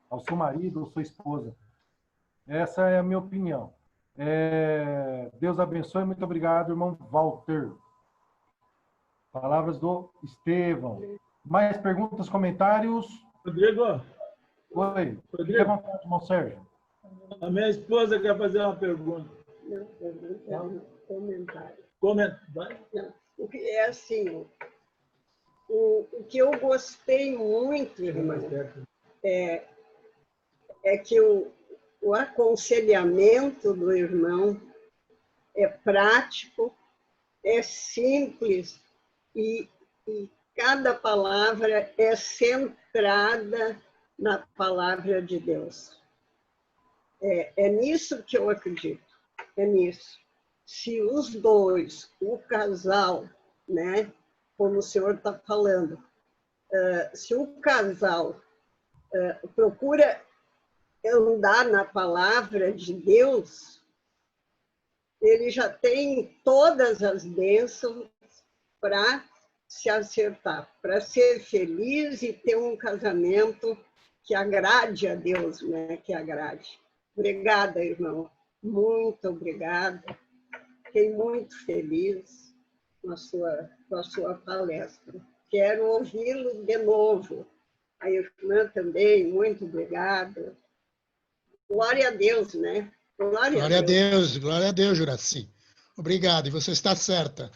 ao seu marido ou sua esposa. Essa é a minha opinião. Deus abençoe, muito obrigado, irmão Walter. Palavras do Estevão. Mais perguntas, comentários? Rodrigo? Oi. Rodrigo? Fique à vontade, irmão Sérgio. A minha esposa quer fazer uma pergunta. Não, comentário. Vai. Não, porque é assim, O que eu gostei muito, irmão, é que o aconselhamento do irmão é prático, é simples e cada palavra é centrada na palavra de Deus. É nisso que eu acredito, é nisso. Se os dois, o casal, né, como o senhor está falando, se o casal procura andar na palavra de Deus, ele já tem todas as bênçãos para se acertar, para ser feliz e ter um casamento que agrade a Deus, né? Que agrade. Obrigada, irmão. Muito obrigada. Fiquei muito feliz com a sua palestra. Quero ouvi-lo de novo. A irmã também, muito obrigada. Glória a Deus, né? Glória a Deus, Juraci. Obrigado, e você está certa.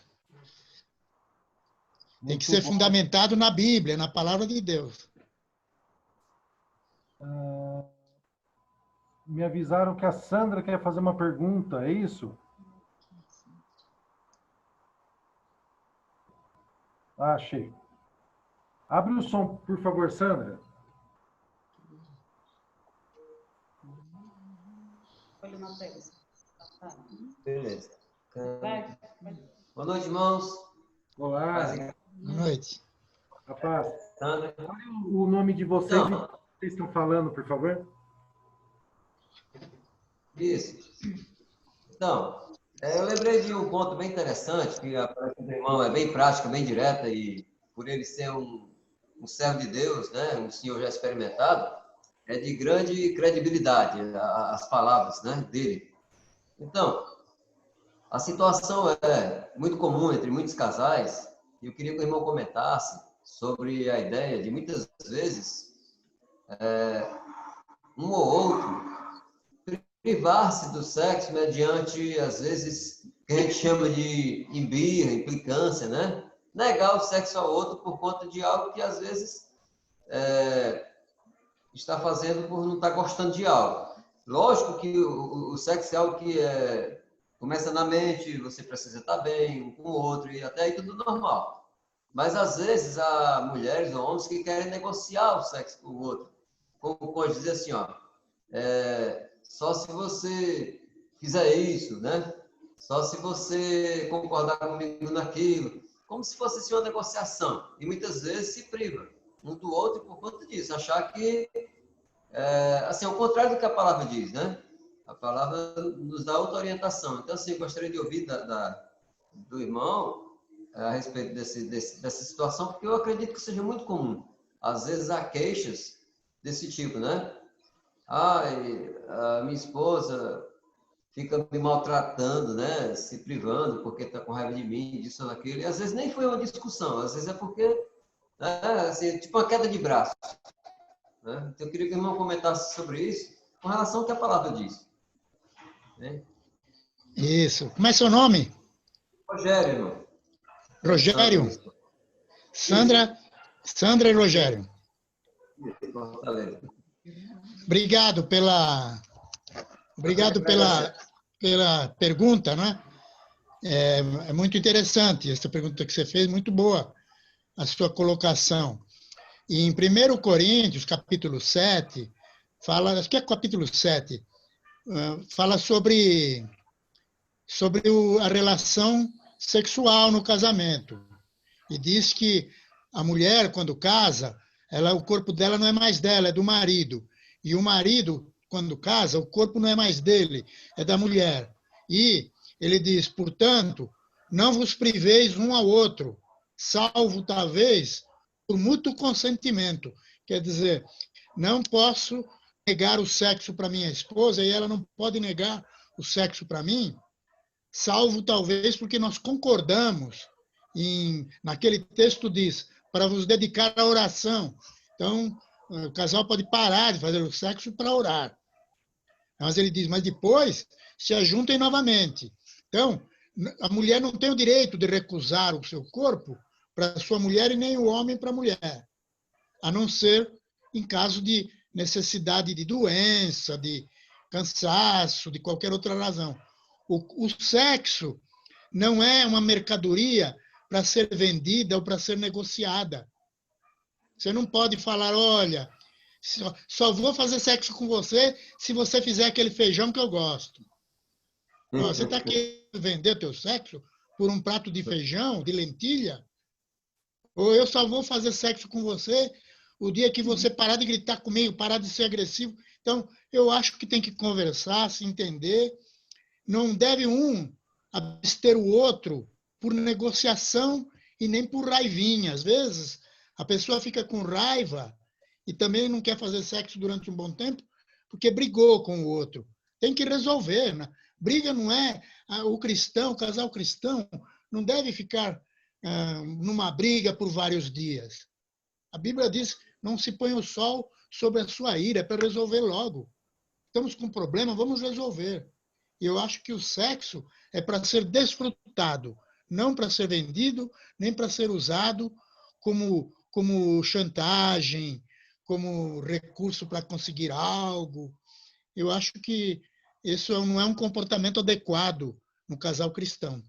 Tem que ser fundamentado na Bíblia, na palavra de Deus. Me avisaram que a Sandra quer fazer uma pergunta, é isso? Achei. Abre o som, por favor, Sandra. Beleza. Boa noite, irmãos. Olá. Boa noite. Rapaz, Sandra. o nome de vocês e o que vocês estão falando, por favor? Isso. Então, eu lembrei de um ponto bem interessante, que a palestra do irmão é bem prática, bem direta, e por ele ser um servo de Deus, né, um senhor já experimentado, é de grande credibilidade as palavras, né, dele. Então, a situação é muito comum entre muitos casais, e eu queria que o irmão comentasse sobre a ideia de, muitas vezes, um ou outro privar-se do sexo mediante, às vezes, o que a gente chama de imbirra, implicância, né? Negar o sexo ao outro por conta de algo que, às vezes, está fazendo por não estar gostando de algo. Lógico que o sexo é algo que começa na mente, você precisa estar bem um com o outro, e até aí tudo normal. Mas, às vezes, há mulheres ou homens que querem negociar o sexo com o outro. Como pode dizer assim, ó, só se você fizer isso, né? Só se você concordar comigo naquilo. Como se fosse assim, uma negociação. E muitas vezes se priva um do outro por conta disso. Achar que, assim, ao contrário do que a palavra diz, né? A palavra nos dá outra orientação. Então, assim, eu gostaria de ouvir do irmão a respeito dessa situação, porque eu acredito que seja muito comum. Às vezes há queixas desse tipo, né? A minha esposa fica me maltratando, né? Se privando porque está com raiva de mim, disso ou daquilo. E às vezes nem foi uma discussão, às vezes é porque, né, assim, tipo uma queda de braço. Né? Então eu queria que o irmão comentasse sobre isso, com relação ao que a palavra diz. Né? Isso. Como é seu nome? Rogério, irmão. Rogério. Sandra e Rogério. Fortaleza. Obrigado pela pergunta, né? É muito interessante essa pergunta que você fez, muito boa a sua colocação. E em 1 Coríntios, capítulo 7, fala, acho que é capítulo 7, fala sobre a relação sexual no casamento. E diz que a mulher, quando casa, o corpo dela não é mais dela, é do marido. E o marido, quando casa, o corpo não é mais dele, é da mulher. E ele diz, portanto, não vos priveis um ao outro, salvo talvez por mútuo consentimento. Quer dizer, não posso negar o sexo para minha esposa e ela não pode negar o sexo para mim, salvo talvez porque nós concordamos naquele texto diz, para vos dedicar à oração. Então, o casal pode parar de fazer o sexo para orar. Mas ele diz, mas depois se ajuntem novamente. Então, a mulher não tem o direito de recusar o seu corpo para sua mulher e nem o homem para a mulher, a não ser em caso de necessidade de doença, de cansaço, de qualquer outra razão. O sexo não é uma mercadoria para ser vendida ou para ser negociada. Você não pode falar, olha, só vou fazer sexo com você se você fizer aquele feijão que eu gosto. Você está querendo vender teu sexo por um prato de feijão, de lentilha? Ou eu só vou fazer sexo com você o dia que você parar de gritar comigo, parar de ser agressivo. Então, eu acho que tem que conversar, se entender. Não deve um abster o outro por negociação e nem por raivinha. Às vezes, a pessoa fica com raiva e também não quer fazer sexo durante um bom tempo porque brigou com o outro. Tem que resolver, né? Briga não é... O cristão, o casal cristão, não deve ficar numa briga por vários dias. A Bíblia diz, não se põe o sol sobre a sua ira, é para resolver logo. Estamos com um problema, vamos resolver. E eu acho que o sexo é para ser desfrutado, não para ser vendido, nem para ser usado como chantagem, como recurso para conseguir algo. Eu acho que isso não é um comportamento adequado no casal cristão.